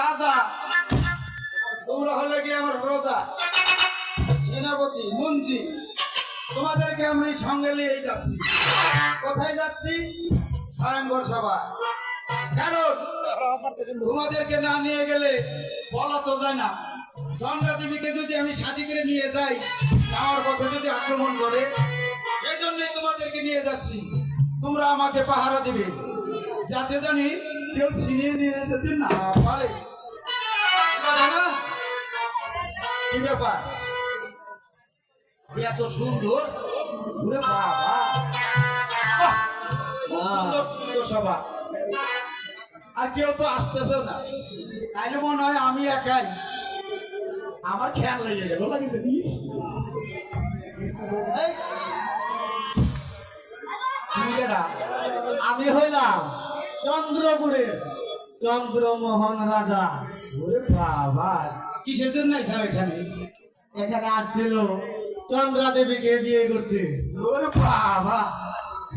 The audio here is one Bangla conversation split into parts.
রাজা, তোমরা হলে কি আমার প্রজা, সেনাপতি, মন্ত্রী। তোমাদেরকে আমি সঙ্গে নিয়েই যাচ্ছি। কোথায় যাচ্ছি? স্বয়ংবর সভা। কারণ তোমাদেরকে না নিয়ে গেলে বলা তো যায় না। চন্দ্রা দেবীকে যদি আমি সাথী করে নিয়ে যাই, আমার পথে যদি আক্রমণ করে, সেই জন্যই তোমাদেরকে নিয়ে যাচ্ছি। তোমরা আমাকে পাহারা দিবে, যাতে জানি কেউ ছিনিয়ে নিয়ে যেতে না পারে। না, কি ব্যাপার? এত সুন্দর, ঘুরে বাবা, সুন্দর সভা। আর কেউ তো আসতেছে না, তাইলে মনে হয় আমি একাই। আমার খেয়াল লেগে গেল। আমি হইলাম চন্দ্রপুরের চন্দ্রমোহন রাজা। ওরে বাবা, কিসের জন্য এখানে? এখানে আসছিল চন্দ্রা দেবীকে বিয়ে করতে। ওরে বাবা,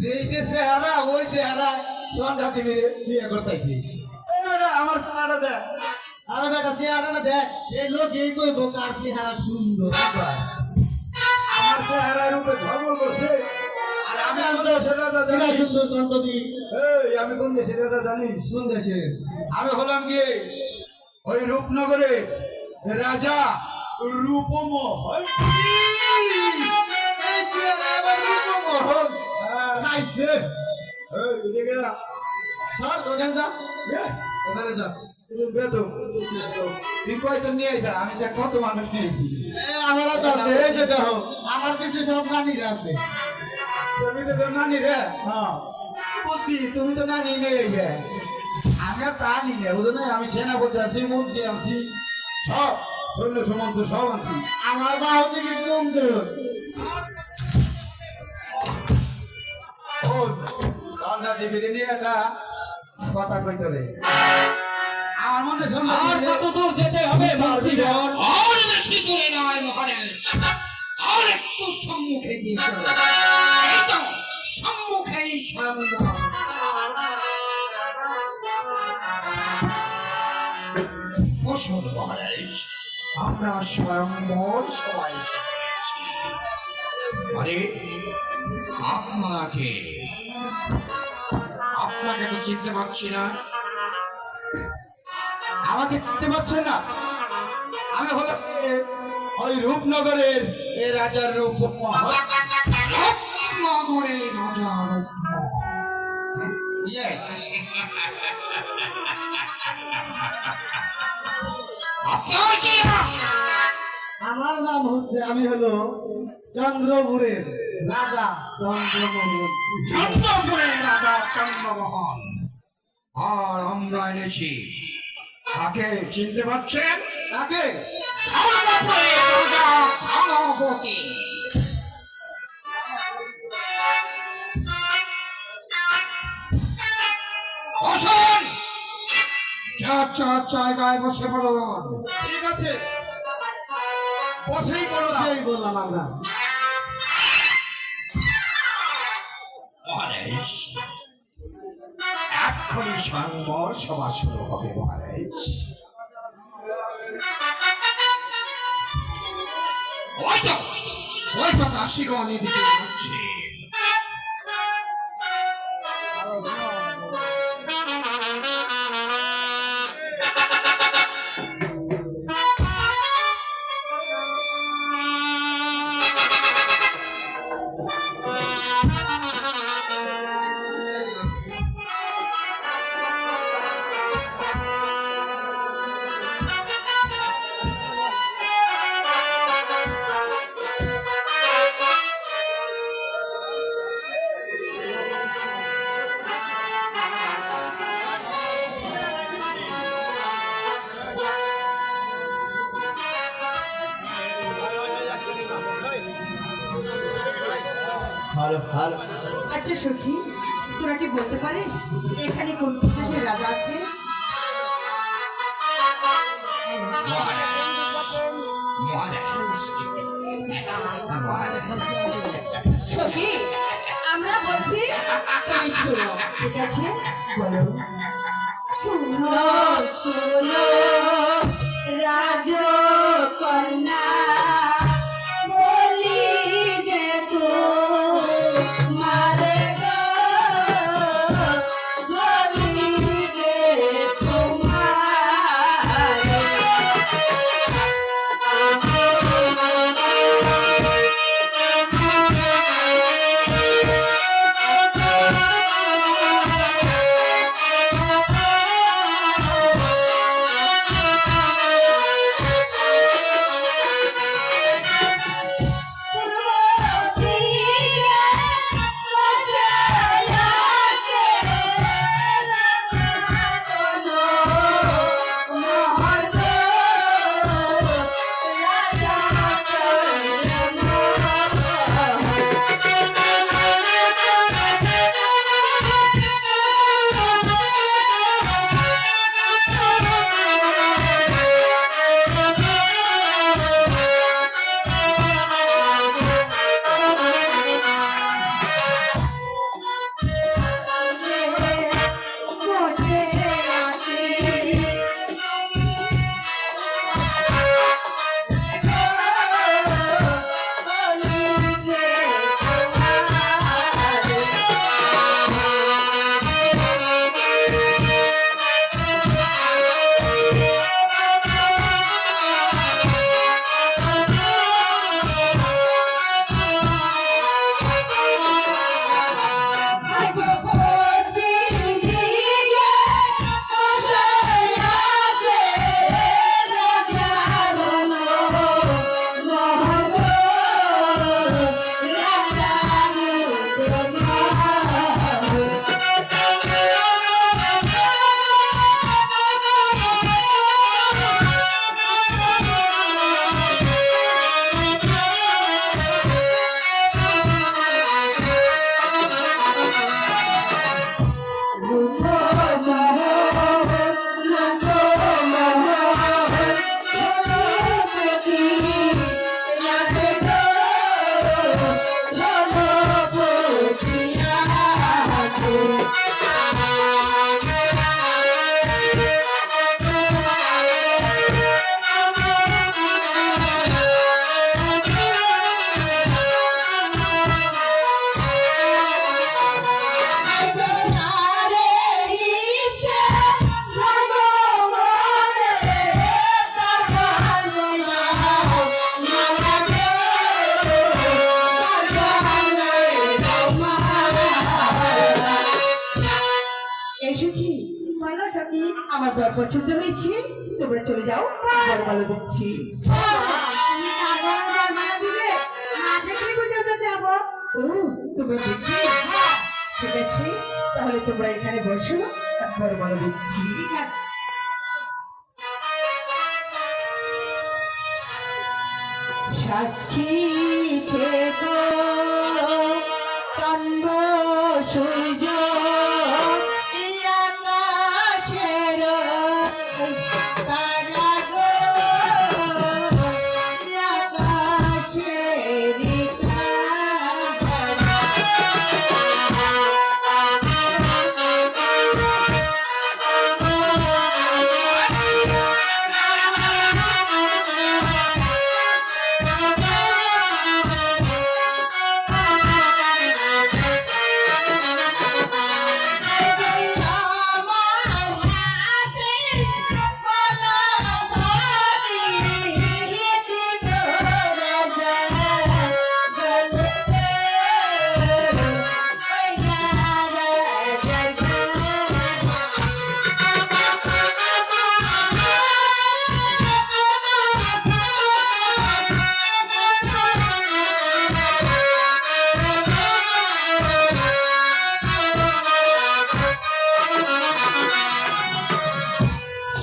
যেই সে চেহারা, ওই চেহারা চন্দ্রা দেবীর বিয়ে করতেছি। আমার চেহারা দেখ। আরে বেটা চেহারাটা দেখ, এই লোক এই কইবো কার চেহারা সুন্দর। আমার চেহারার উপরে ধর্ম করছে। আর আমি কোন দেশের রাজা জানি? সুন্দর দন্তদি। এই আমি কোন দেশের রাজা জানিস? কোন দেশে? আমি হলাম গিয়ে ওই রূপনগরের রাজা রূপমোহন। রূপমোহন খাইছে। এই এদিকে যা। স্যার ওখানে যা, ওখানে যা। তুই কয়জন নিয়ে আইছা? আমি দেখ কত মানুষ নিয়েছি। আমরা তো এই যে দেখো, আমার কিছু সব নানিরা আছে। তুমি তো নানি রে। হ্যাঁ বুঝছি, তুমি তো নানি নেই গে। আমি আর তা নি না, বুঝো না? আমি সেনাপতি আছি, মন্ত্রী আছি, সব সৈন্য সমন্ত সব আছি। আমার বাহু থেকে কম দূর। ও চন্দ্রা দেবীর নিয়ে একটা কথা কইতে রে। আমার মনে আর কত দূর যেতে হবে মালতীগণ? আর বেশি দূরে নয় মহারাজ, আর একটু সম্মুখে গিয়ে চলো। এই তো সম্মুখেই সামনে। বসুন মহারাজ, আমরা স্বয়ংবর সবাই। আরে আপনাকে আপনাকে তো চিনতে পারছি না। আমাকে চিনতে পারছেন না? আমি হলাম ওই রূপনগরের এ রাজার রূপমোহন। রত্নগরের রাজা রত্নমোহন। আপনার কি নাম? আমার নাম হচ্ছে, আমি হলো চন্দ্রপুরের রাজা চন্দ্রমোহন। চন্দ্রপুরের রাজা চন্দ্রমোহন। আর আমরা এনেছি, তাকে চিনতে পারছেন? তাকে চন্দ্রপুরের রাজা থানপতি। বসুন, যার যার জায়গায় বসে পড়ুন। ঠিক আছে, বসেই পড়ো। সেই বললাম আমরা। মহারাজ, এক্ষুনি স্বয়ংবর সভা শুরু হবে মহারাজ। ওই তো দাসীগণ এদিকে যাচ্ছে। ভালো ভালো। আচ্ছা সখী, তোরা কি বলতে পারিস এখানে কোন দেশের রাজা আছে? সখী, আমরা বলছি, তুমি শোনো। ঠিক আছে, বলো। শোনো শোনো আমার বর পছন্দ হয়েছে, তোমরা চলে যাও, বরমালা দিচ্ছি। তুমি যাবো না, বরমালা দিবে? না দেখলে বুঝে আমরা যাবো। ও, তোমরা দেখবে? ঠিক আছে, তাহলে তোমরা এখানে বসো, বরমালা দিচ্ছি। ঠিক আছে। সাক্ষী থেকো চন্দ্র সূর্য এই আকাশের তারা গো, এই আকাশের তারা।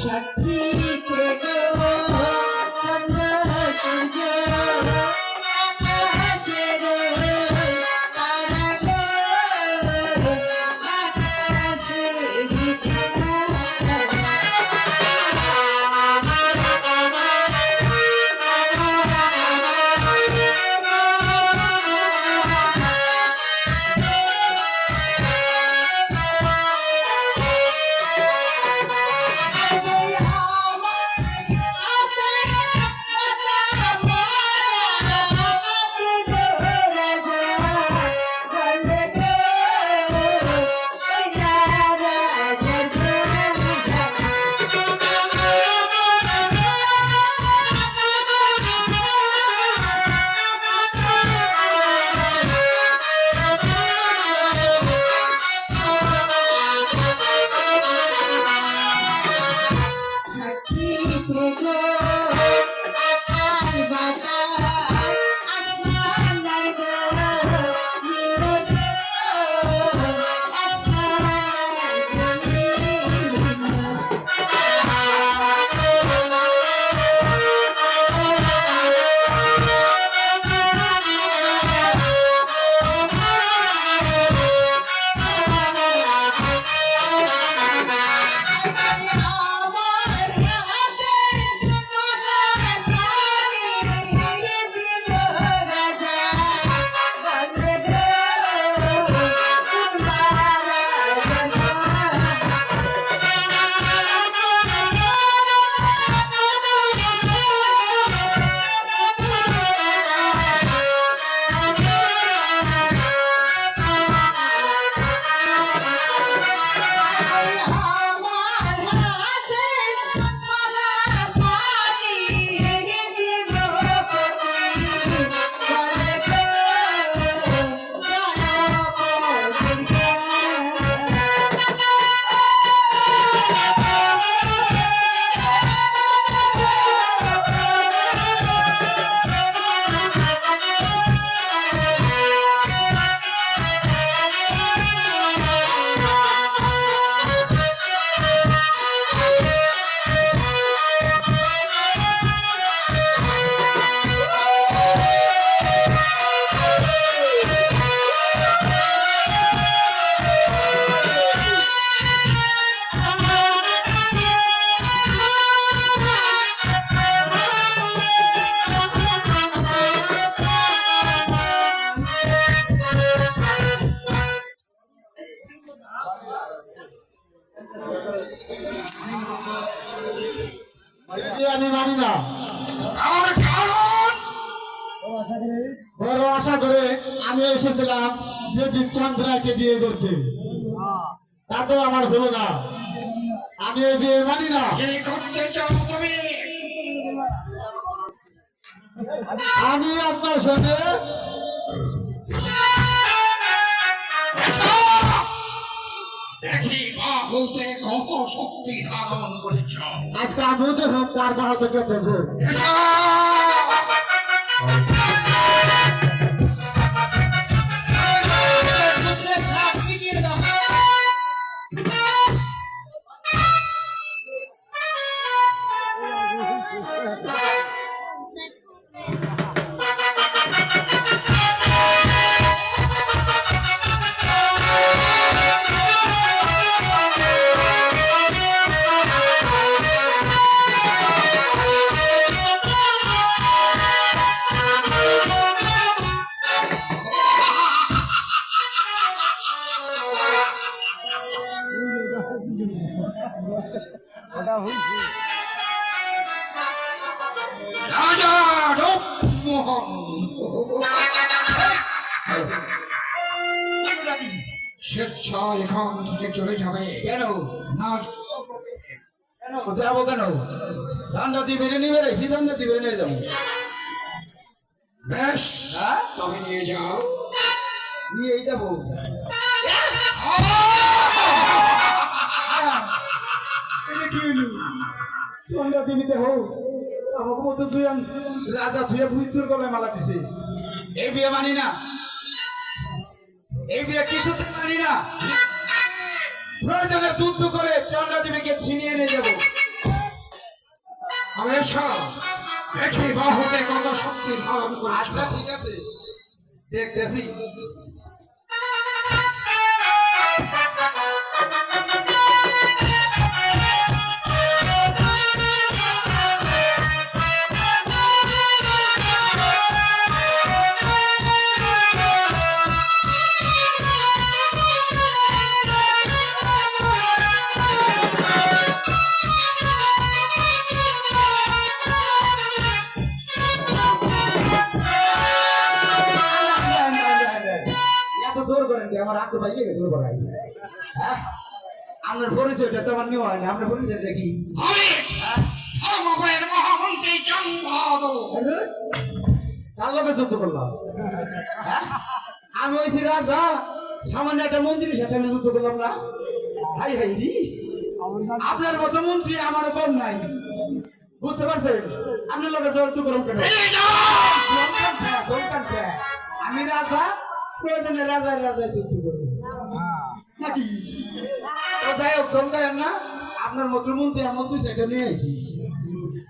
সাক্ষী থেকো চন্দ্র সূর্য আকাশের তারা গো, আকাশের তারা। সাক্ষী থেকো আকাশ বাতাস আসমান গো, নীল আসমান জমিন। আমি মানি না। তার কারণ বড় আশা করে আমি এসেছিলাম যদি চন্দ্রাকে বিয়ে করতে, তা তো আমার হলো না। আমি এই বিয়ে মানি না। কি করতে চাও তুমি? আমি আপনার সাথে দেখি বাহু বাহুতে কত শক্তি ধারণ করেছ। আজকে আমিও দেখুন কার বাহাতে কেটেছে। এসো! রাজা রূপমোহন স্বেচ্ছা এখান থেকে চলে যাবে। কেন না কেন যাবো কেন? জান্নাতি বেরিয়ে নিবে রে, কি জান্নাতি বেরিয়ে নিয়ে যাবো? বেশ, হ্যাঁ তবে নিয়ে যাও। নিয়েই যাবো। এটা কি হইলো? জান্নাতি নিতে হোক আমাকে মতো তুই রাজা থুয়ে ভুইতুর গলায় মালা দিছে। এই বিয়ে মানি না, এই বিয়ে কিছুতে মানি না। প্রয়োজনে যুদ্ধ করে চন্দ্রা দেবীকে ছিনিয়ে নিয়ে যাবো। আমি এসো, দেখি বাহুতে কত শক্তি ধারণ করেছ। আচ্ছা ঠিক আছে, দেখতেছি। এত জোর করেন কি? আমার হাত তো ভাইয়ে গেছে করাই। হ্যাঁ আপনার পরিচয়টা তো আমার নেওয়া হয় না। আপনার পরিচয়টা কি? আমি ধর্মপুরের মহামন্ত্রী চন্দ্রবাদল। তার লোকে যুদ্ধ করলাম। হ্যাঁ? আমি হয়েছি রাজা, সামান্য একটা মন্ত্রীর সাথে আমি যুদ্ধ করলাম না। হাই হাই রি, আপনার মতো মন্ত্রী আমার কম নাই। বুঝতে পারছেন? আপনার লোকে যুদ্ধ করলাম কেন? বেরিয়ে যাও! দরকার কি? আমি রাজা, প্রয়োজনে রাজার রাজায় যুদ্ধ করবো নাকি? তো যাই হোক, দমকায় না। আপনার মতো মন্ত্রী আমার তুই সেটা নিয়ে আইছি।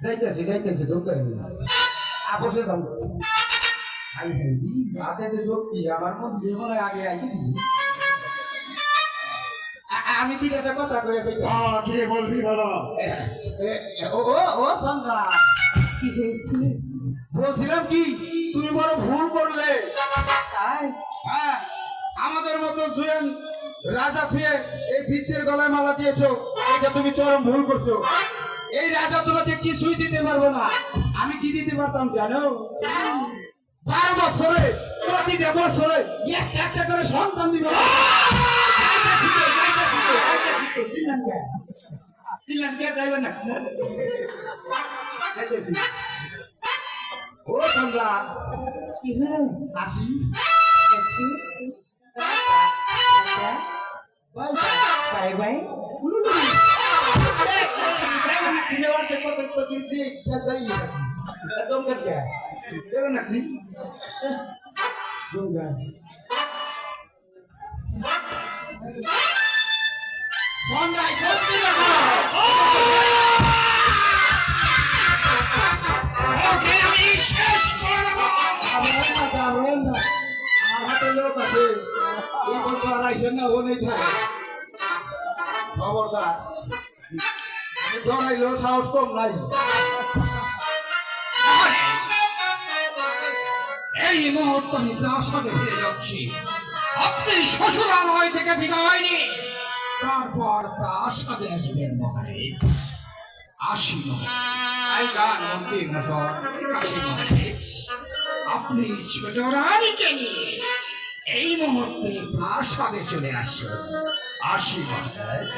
যাইতেছি দমকায় না। আপসে যাবো। হাই হাই রি, হাতে যে শক্তি, আমার মন্ত্রী মনে হয় আগে আইছি। আমি ঠিক একটা কথা কয়ে কই। কি বলবি বলো? ও চন্দ্রা, কি হয়েছে? বলছিলাম কি, তুমি বড় ভুল করলে। তাই হ্যাঁ, আমাদের মতো জুয়েন রাজা থুয়ে এই ভিত্তির গলায় মালা দিয়েছো, এটা তুমি চরম ভুল করছো। এই রাজা তোমাকে কিছুই দিতে পারবো না। আমি কি দিতে পারতাম জানো? 12 বছরে প্রতিটা বছরে একটা একটা করে সন্তান দিব। দিলাম কে যাইবে না? ও চন্দ্রা, কি হলো? আসি। Bye bye. ওকে আমি শেষ করে দেবো। আমার হাতে লোক আছে, এই বলতে আর আইসেন না, ও নেই থাকে। খবরদার, আমি ডরাইলেও সাহস কম নাই। এই মুহূর্তে আমি প্রাসাদে ফিরে যাচ্ছি। আপনি শ্বশুরালয় থেকে বিদায় নিয়ে তারপর প্রাসাদে আসবেন মহারাজ। আসি মহারাজ, আসি মহারাজ। আপনি ছোট রানীকে নিয়ে এই মুহূর্তে প্রাসাদে চলে আসুন। আসি মহারাজ।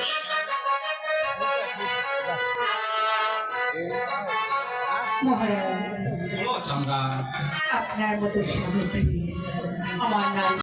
মহারাজ, ও চন্দ্রা, আপনার মতো স্বামী পেয়ে আমার নাম